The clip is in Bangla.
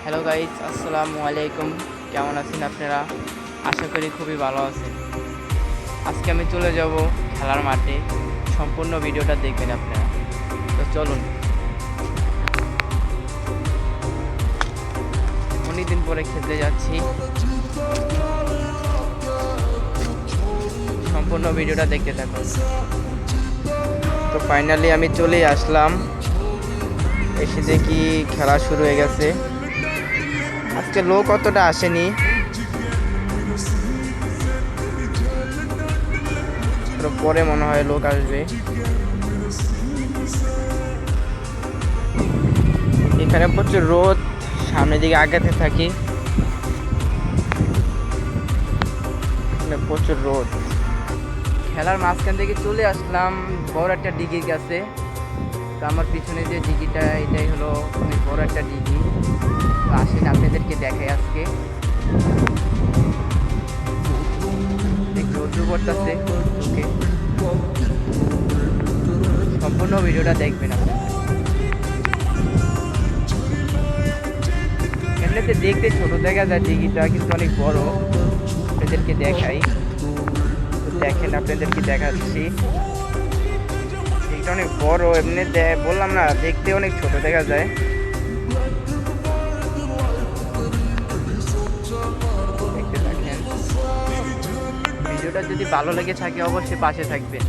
হ্যালো গাইজ, আসসালামু আলাইকুম। কেমন আছেন আপনারা? আশা করি খুবই ভালো আছেন। আজকে আমি চলে যাব খেলার মাঠে। সম্পূর্ণ ভিডিওটা দেখবেন আপনারা। তো চলুন। অনেকদিন পরে খেলতে যাচ্ছি। সম্পূর্ণ ভিডিওটা দেখতে থাকুন। তো ফাইনালি আমি চলেই আসলাম। এসে দেখি খেলা শুরু হয়ে গেছে। আজকে লোক অতটা আসেনি, পরে মনে হয় লোক আসবে। এখানে প্রচুর রোদ, সামনের দিকে আগাতে থাকি, প্রচুর রোদ। খেলার মাঝখান থেকে চলে আসলাম বড় একটা ডিগির কাছে। তো আমার পিছনে যে ডিগিটা, এটাই হলো অনেক বড় একটা ডিগি। তো আসেন আপনাদেরকে দেখাই। আজকে একটু রোদ্রু পড়তেছে চোখে। সম্পূর্ণ ভিডিওটা দেখবেন আপনারা। এমনিতে দেখতে ছোট দেখা যায় ডিগিটা, কিন্তু অনেক বড়। আপনাদেরকে দেখাই, দেখেন, আপনাদেরকে দেখাচ্ছি। এটা অনেক বড়। এমনি বললাম না, দেখতে অনেক ছোট দেখা যায়। দেখতে থাকেন। ভিডিওটা যদি ভালো লেগে থাকে অবশ্যই পাশে থাকবেন।